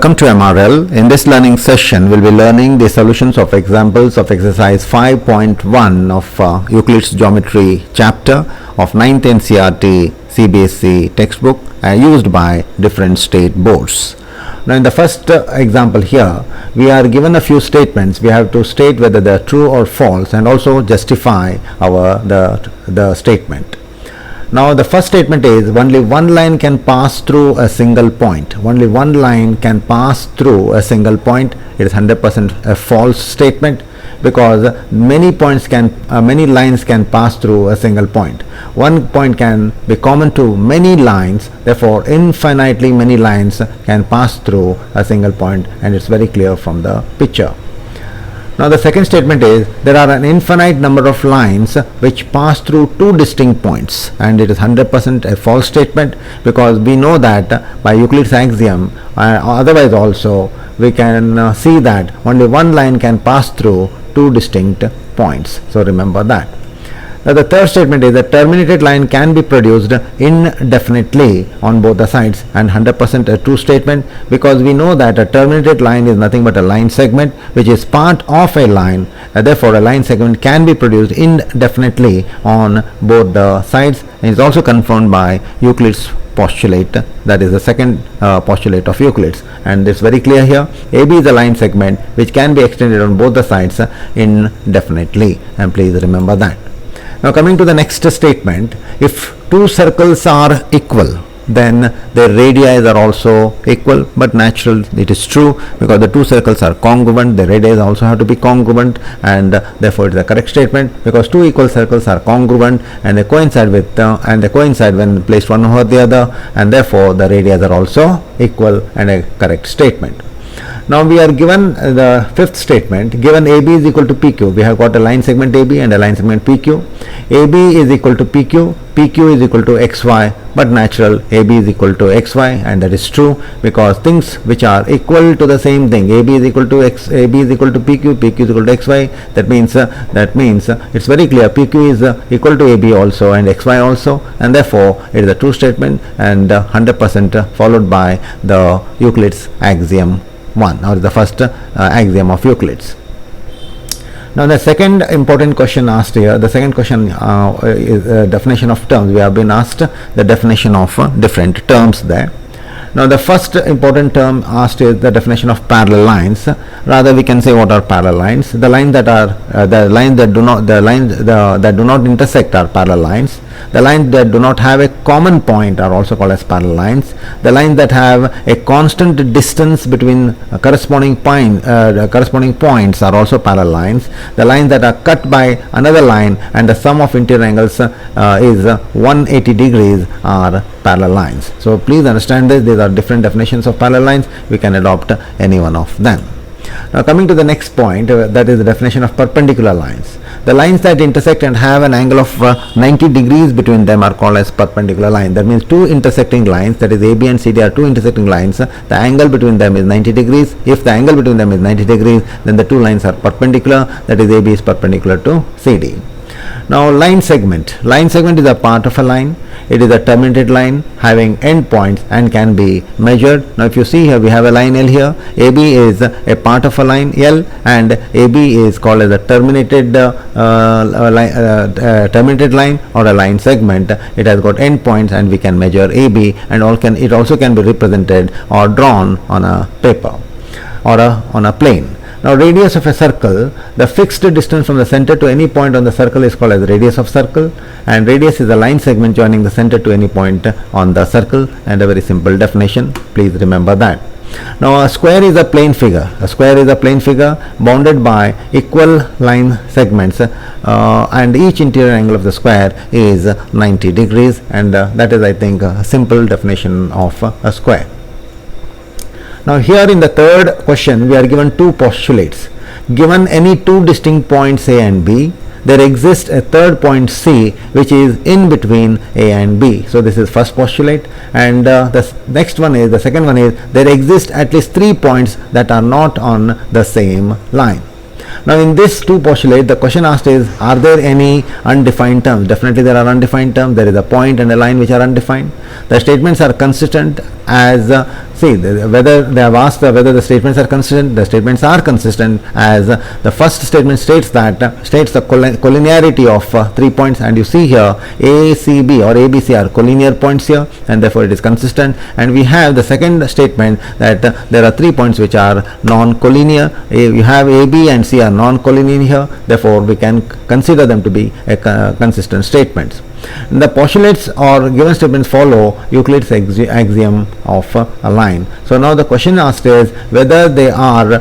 Welcome to MRL. In this learning session, we'll be learning the solutions of examples of exercise 5.1 of Euclid's geometry chapter of 9th NCERT CBSE textbook used by different state boards. Now in the first example here, we are given a few statements. We have to state whether they are true or false and also justify the statement. Now the first statement is only one line can pass through a single point. Only one line can pass through a single point. It is 100% a false statement because many lines can pass through a single point. One point can be common to many lines, therefore infinitely many lines can pass through a single point, and it's very clear from the picture. Now the second statement is there are an infinite number of lines which pass through two distinct points, and it is 100% a false statement because we know that by Euclid's axiom, otherwise also we can see that only one line can pass through two distinct points. So remember that. Now the third statement is that terminated line can be produced indefinitely on both the sides, and 100% a true statement because we know that a terminated line is nothing but a line segment which is part of a line. Therefore a line segment can be produced indefinitely on both the sides, and is also confirmed by Euclid's postulate, that is the second postulate of Euclid's, and it's very clear here. AB is a line segment which can be extended on both the sides indefinitely, and please remember that. Now coming to the next statement, if two circles are equal, then their radii are also equal, but natural it is true because the two circles are congruent, the radii also have to be congruent, and therefore it is a correct statement because two equal circles are congruent and they coincide when placed one over the other, and therefore the radii are also equal, and a correct statement. Now we are given the fifth statement, given AB is equal to PQ. We have got a line segment AB and a line segment PQ. AB is equal to PQ, PQ is equal to XY, but natural AB is equal to XY, and that is true because things which are equal to the same thing, AB is equal to PQ, PQ is equal to XY. That means it's very clear PQ is equal to AB also and XY also, and therefore it is a true statement, and 100% followed by the Euclid's axiom 1, or the first axiom of Euclid's. Now the second important question asked here, the second question is definition of terms. We have been asked the definition of different terms there. Now the first important term asked is the definition of parallel lines. Rather we can say what are parallel lines. The lines that do not intersect are parallel lines. The lines that do not have a common point are also called as parallel lines. The lines that have a constant distance between corresponding points are also parallel lines. The lines that are cut by another line and the sum of interior angles is 180 degrees are parallel lines. So please understand this. These are different definitions of parallel lines. We can adopt any one of them. Now coming to the next point, that is the definition of perpendicular lines. The lines that intersect and have an angle of 90 degrees between them are called as perpendicular line. That means two intersecting lines, that is AB and CD are two intersecting lines. The angle between them is 90 degrees. If the angle between them is 90 degrees, then the two lines are perpendicular, that is AB is perpendicular to CD. Now line segment. Line segment is a part of a line. It is a terminated line having endpoints and can be measured. Now if you see here, we have a line L here. AB is a part of a line L, and AB is called as a terminated line or a line segment. It has got endpoints and we can measure AB, and it also can be represented or drawn on a paper or on a plane. Now radius of a circle, the fixed distance from the center to any point on the circle is called as radius of circle, and radius is a line segment joining the center to any point on the circle, and a very simple definition. Please remember that. Now a square is a plane figure. A square is a plane figure bounded by equal line segments, and each interior angle of the square is 90 degrees, and that is, I think, a simple definition of a square. Now here in the third question, we are given two postulates. Given any two distinct points A and B, there exists a third point C which is in between A and B. So this is first postulate, and the second one is there exist at least 3 points that are not on the same line. Now in this two postulate, the question asked is, are there any undefined terms? Definitely there are undefined terms. There is a point and a line which are undefined. The statements are consistent as see whether they have asked whether the statements are consistent. The statements are consistent, as the first statement states that states the collinearity of 3 points, and you see here A, C, B or A, B, C are collinear points here, and therefore it is consistent. And we have the second statement that there are 3 points which are non-collinear. You have A, B and C are non-collinear here, therefore we can consider them to be a consistent statements. The postulates or given statements follow Euclid's axiom of a line. So now the question asked is whether they are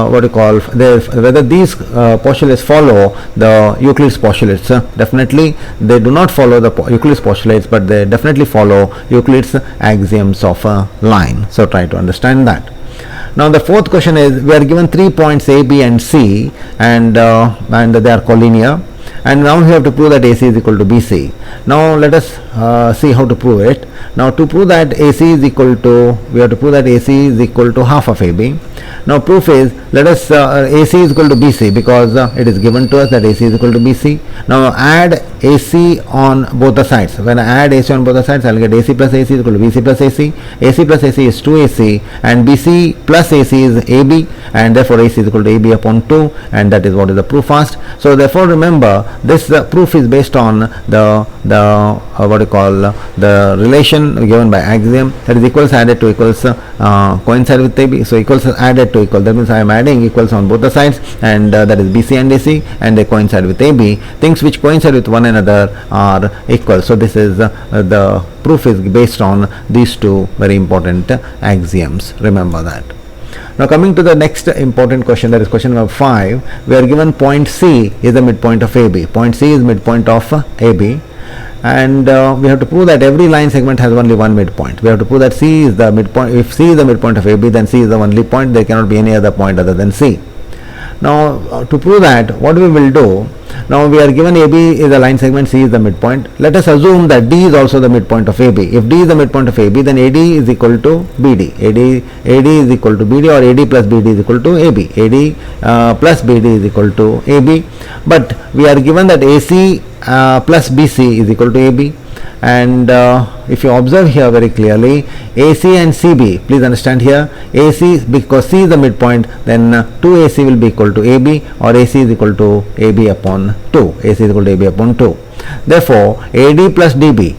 whether these postulates follow the Euclid's postulates. Definitely they do not follow the Euclid's postulates, but they definitely follow Euclid's axioms of a line. So try to understand that. Now the fourth question is, we are given 3 points A, B and C, and they are collinear, and now we have to prove that AC is equal to BC. Now let us see how to prove it. Now to prove that AC is equal to, we have to prove that AC is equal to half of AB. Now proof is, let us AC is equal to BC, because it is given to us that AC is equal to BC. Now add AC on both the sides. When I add AC on both the sides, I will get AC plus AC is equal to BC plus AC. AC plus AC is 2AC, and BC plus AC is AB, and therefore AC is equal to AB upon 2, and that is what is the proof asked. So therefore remember, this proof is based on the the relation given by axiom, that is equals added to equals coincide with AB. So equals added to equal, that means I am adding equals on both the sides, and that is BC and AC, and they coincide with AB. Things which coincide with one another are equal. So this is the proof is based on these two very important axioms. Remember that. Now coming to the next important question, that is question number 5. We are given point C is the midpoint of AB. Point C is midpoint of AB, and we have to prove that every line segment has only one midpoint. We have to prove that C is the midpoint. If C is the midpoint of AB, then C is the only point. There cannot be any other point other than C. Now to prove that, what we will do, now we are given AB is a line segment, C is the midpoint. Let us assume that D is also the midpoint of AB. If D is the midpoint of AB, then AD is equal to BD. AD is equal to BD, or AD plus BD is equal to AB. AD plus BD is equal to AB. But we are given that AC plus BC is equal to AB. And if you observe here very clearly, AC and CB, please understand here, AC, because C is the midpoint, then 2AC will be equal to AB, or AC is equal to AB upon 2. AC is equal to AB upon 2. Therefore, AD plus DB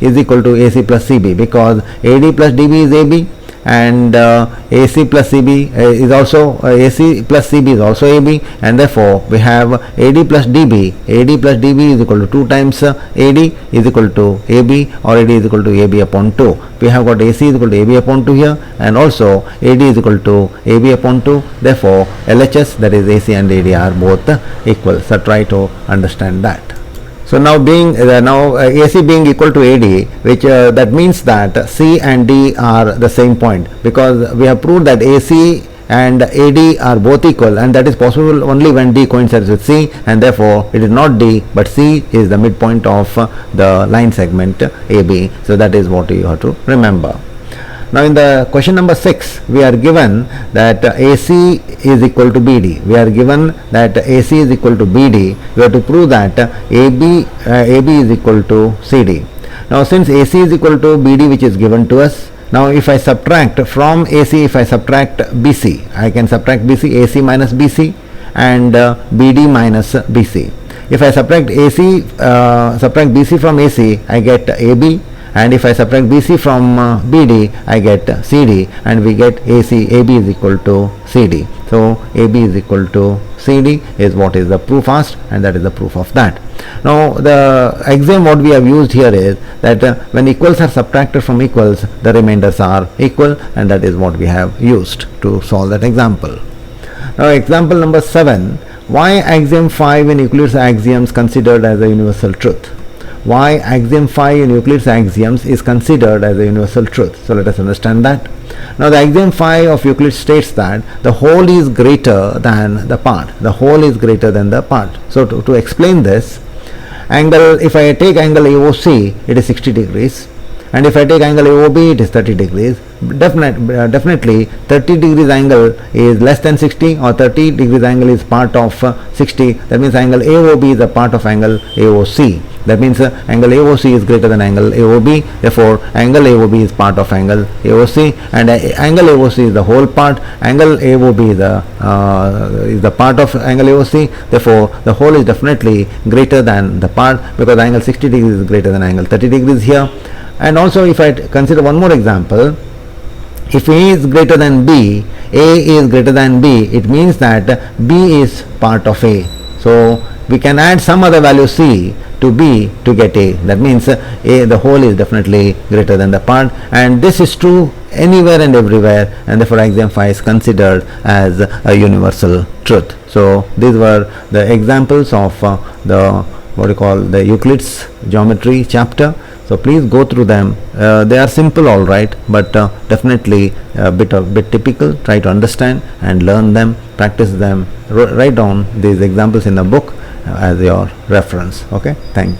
is equal to AC plus CB, because AD plus DB is AB, and AC plus CB is also AC plus CB is also AB, and therefore we have AD plus DB. AD plus DB is equal to 2 times AD is equal to AB, or AD is equal to AB upon 2. We have got AC is equal to AB upon 2 here, and also AD is equal to AB upon 2. Therefore LHS, that is AC and AD, are both equal. So try to understand that. So now being AC being equal to AD, which that means that C and D are the same point, because we have proved that AC and AD are both equal, and that is possible only when D coincides with C, and therefore it is not D but C is the midpoint of the line segment AB. So that is what you have to remember. Now in the question number 6, we are given that AC is equal to BD. We are given that AC is equal to BD. We have to prove that AB is equal to CD. Now since AC is equal to BD, which is given to us, now if I subtract from AC, if I subtract BC, I can subtract BC, AC minus BC, and BD minus BC. If I subtract subtract BC from AC, I get AB. And if I subtract BC from BD, I get CD, and we get AB is equal to CD. So AB is equal to CD is what is the proof asked, and that is the proof of that. Now the axiom what we have used here is that when equals are subtracted from equals, the remainders are equal, and that is what we have used to solve that example. Now example number 7, why axiom 5 in Euclid's axioms considered as a universal truth? Why axiom 5 in Euclid's axioms is considered as a universal truth. So let us understand that. Now the axiom 5 of Euclid states that the whole is greater than the part. The whole is greater than the part. So to explain this, angle, if I take angle AOC, it is 60 degrees, and if I take angle AOB, it is 30 degrees. definitely 30 degrees angle is less than 60, or 30 degrees angle is part of 60. That means angle AOB is a part of angle AOC. That means angle AOC is greater than angle AOB. Therefore, angle AOB is part of angle AOC, and angle AOC is the whole part. Angle AOB is the part of angle AOC. Therefore, the whole is definitely greater than the part, because angle 60 degrees is greater than angle 30 degrees here. And also, if I consider one more example, if A is greater than B, A is greater than B, it means that B is part of A. So we can add some other value C to B to get A. That means A, the whole, is definitely greater than the part, and this is true anywhere and everywhere, and therefore axiom 5 is considered as a universal truth. So these were the examples of the Euclid's geometry chapter. So please go through them. They are simple, all right, but definitely a bit typical. Try to understand and learn them, practice them. Write down these examples in a book as your reference. Okay, thank you.